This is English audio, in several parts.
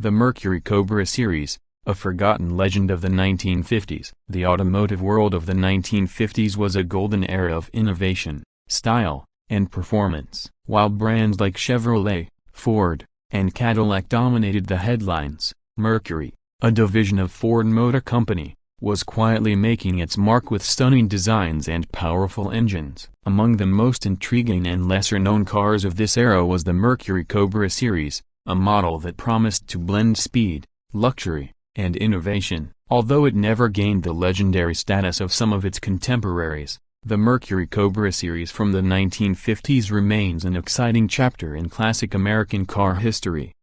The Mercury Cobra Series, a forgotten legend of the 1950s. The automotive world of the 1950s was a golden era of innovation, style, and performance. While brands like Chevrolet, Ford, and Cadillac dominated the headlines, Mercury, a division of Ford Motor Company, was quietly making its mark with stunning designs and powerful engines. Among the most intriguing and lesser-known cars of this era was the Mercury Cobra Series, a model that promised to blend speed, luxury, and innovation. Although it never gained the legendary status of some of its contemporaries, the Mercury Cobra Series from the 1950s remains an exciting chapter in classic American car history.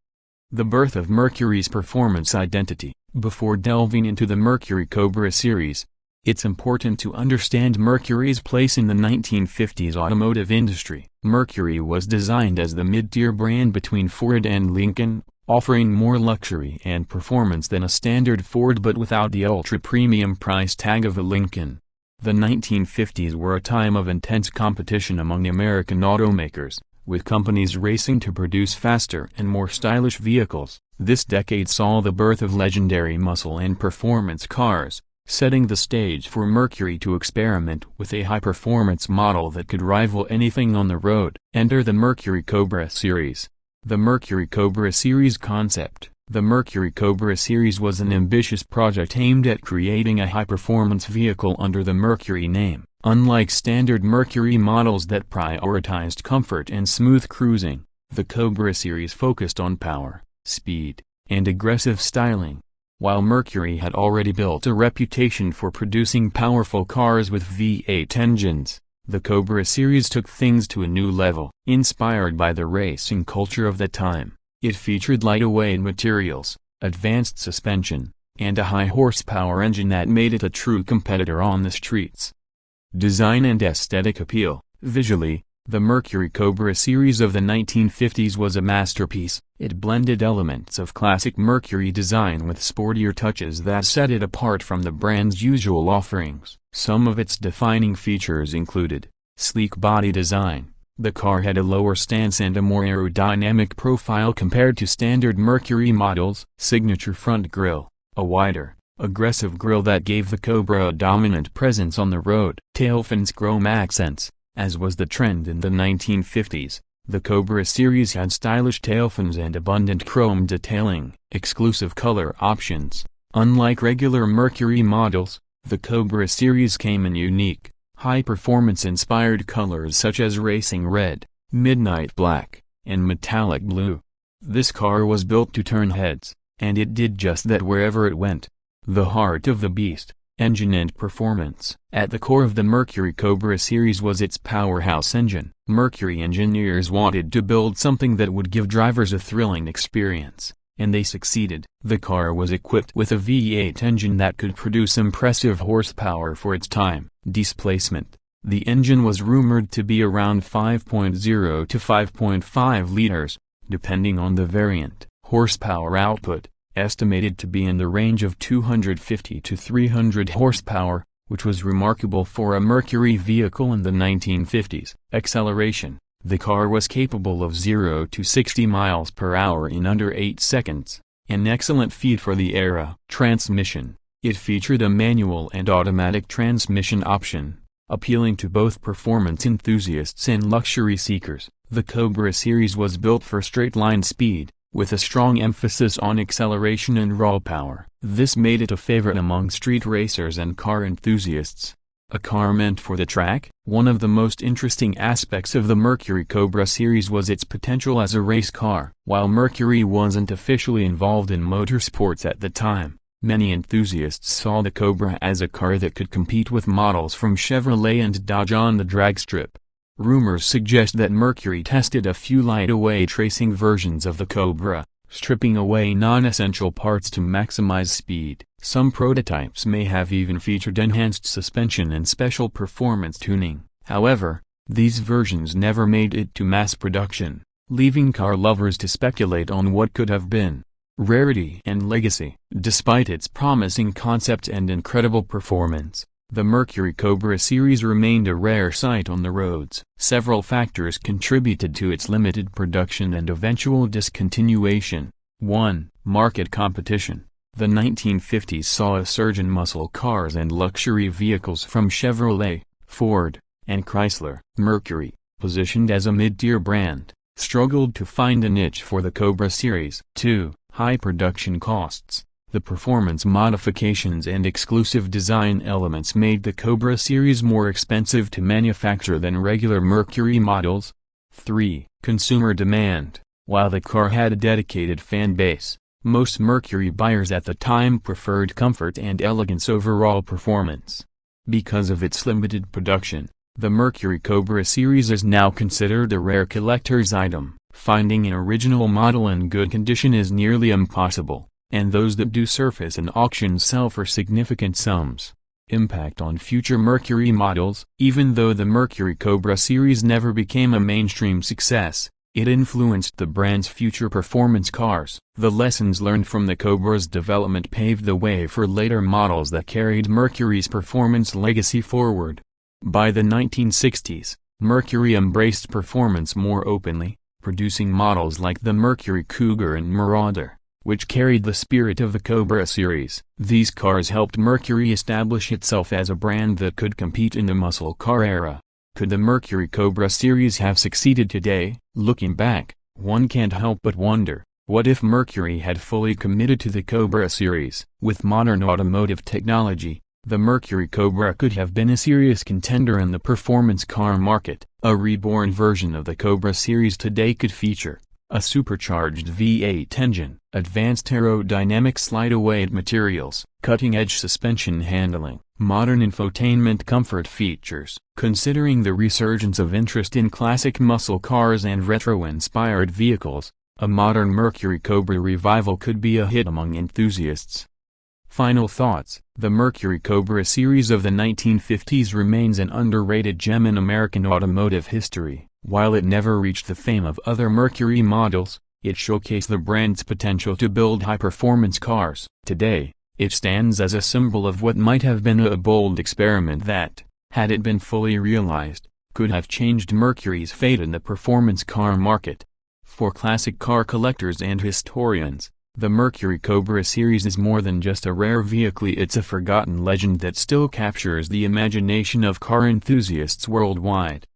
The birth of Mercury's performance identity. Before delving into the Mercury Cobra Series, it's important to understand Mercury's place in the 1950s automotive industry. Mercury was designed as the mid-tier brand between Ford and Lincoln, offering more luxury and performance than a standard Ford but without the ultra-premium price tag of a Lincoln. The 1950s were a time of intense competition among American automakers, with companies racing to produce faster and more stylish vehicles. This decade saw the birth of legendary muscle and performance cars, setting the stage for Mercury to experiment with a high-performance model that could rival anything on the road. Enter the Mercury Cobra Series. The Mercury Cobra Series concept. The Mercury Cobra Series was an ambitious project aimed at creating a high-performance vehicle under the Mercury name. Unlike standard Mercury models that prioritized comfort and smooth cruising, the Cobra Series focused on power, speed, and aggressive styling. While Mercury had already built a reputation for producing powerful cars with V8 engines, the Cobra Series took things to a new level. Inspired by the racing culture of the time, it featured lightweight materials, advanced suspension, and a high-horsepower engine that made it a true competitor on the streets. Design and aesthetic appeal. Visually, the Mercury Cobra Series of the 1950s was a masterpiece. It blended elements of classic Mercury design with sportier touches that set it apart from the brand's usual offerings. Some of its defining features included sleek body design. The car had a lower stance and a more aerodynamic profile compared to standard Mercury models. Signature front grille. A wider, aggressive grille that gave the Cobra a dominant presence on the road. Tail fins chrome accents. As was the trend in the 1950s, the Cobra Series had stylish tail fins and abundant chrome detailing. Exclusive color options. Unlike regular Mercury models, the Cobra Series came in unique, high-performance-inspired colors such as racing red, midnight black, and metallic blue. This car was built to turn heads, and it did just that wherever it went. The heart of the beast. Engine and performance. At the core of the Mercury Cobra Series was its powerhouse engine. Mercury engineers wanted to build something that would give drivers a thrilling experience, and they succeeded. The car was equipped with a V8 engine that could produce impressive horsepower for its time. Displacement. The engine was rumored to be around 5.0 to 5.5 liters, depending on the variant. Horsepower output. Estimated to be in the range of 250 to 300 horsepower, which was remarkable for a Mercury vehicle in the 1950s. Acceleration. The car was capable of 0 to 60 miles per hour in under 8 seconds, an excellent feat for the era. Transmission. It featured a manual and automatic transmission option, appealing to both performance enthusiasts and luxury seekers. The Cobra Series was built for straight-line speed, with a strong emphasis on acceleration and raw power. This made it a favorite among street racers and car enthusiasts. A car meant for the track? One of the most interesting aspects of the Mercury Cobra Series was its potential as a race car. While Mercury wasn't officially involved in motorsports at the time, many enthusiasts saw the Cobra as a car that could compete with models from Chevrolet and Dodge on the drag strip. Rumors suggest that Mercury tested a few lightweight racing versions of the Cobra, stripping away non-essential parts to maximize speed. Some prototypes may have even featured enhanced suspension and special performance tuning. However, these versions never made it to mass production, leaving car lovers to speculate on what could have been. Rarity and legacy. Despite its promising concept and incredible performance, the Mercury Cobra Series remained a rare sight on the roads. Several factors contributed to its limited production and eventual discontinuation. 1. Market competition. The 1950s saw a surge in muscle cars and luxury vehicles from Chevrolet, Ford, and Chrysler. Mercury, positioned as a mid-tier brand, struggled to find a niche for the Cobra series. 2. High production costs. The performance modifications and exclusive design elements made the Cobra series more expensive to manufacture than regular Mercury models. 3. Consumer demand. While the car had a dedicated fan base, most Mercury buyers at the time preferred comfort and elegance over all performance. Because of its limited production, the Mercury Cobra series is now considered a rare collector's item. Finding an original model in good condition is nearly impossible, and those that do surface in auctions sell for significant sums. Impact on future Mercury models. Even though the Mercury Cobra series never became a mainstream success, it influenced the brand's future performance cars. The lessons learned from the Cobra's development paved the way for later models that carried Mercury's performance legacy forward. By the 1960s, Mercury embraced performance more openly, producing models like the Mercury Cougar and Marauder, which carried the spirit of the Cobra series. These cars helped Mercury establish itself as a brand that could compete in the muscle car era. Could the Mercury Cobra series have succeeded today? Looking back, one can't help but wonder, what if Mercury had fully committed to the Cobra series? With modern automotive technology, the Mercury Cobra could have been a serious contender in the performance car market. A reborn version of the Cobra series today could feature a supercharged V8 engine, advanced aerodynamic slide-away materials, cutting-edge suspension handling, modern infotainment comfort features. Considering the resurgence of interest in classic muscle cars and retro-inspired vehicles, a modern Mercury Cobra revival could be a hit among enthusiasts. Final thoughts. The Mercury Cobra series of the 1950s remains an underrated gem in American automotive history. While it never reached the fame of other Mercury models, it showcased the brand's potential to build high-performance cars. Today, it stands as a symbol of what might have been a bold experiment that, had it been fully realized, could have changed Mercury's fate in the performance car market. For classic car collectors and historians, the Mercury Cobra series is more than just a rare vehicle. It's a forgotten legend that still captures the imagination of car enthusiasts worldwide.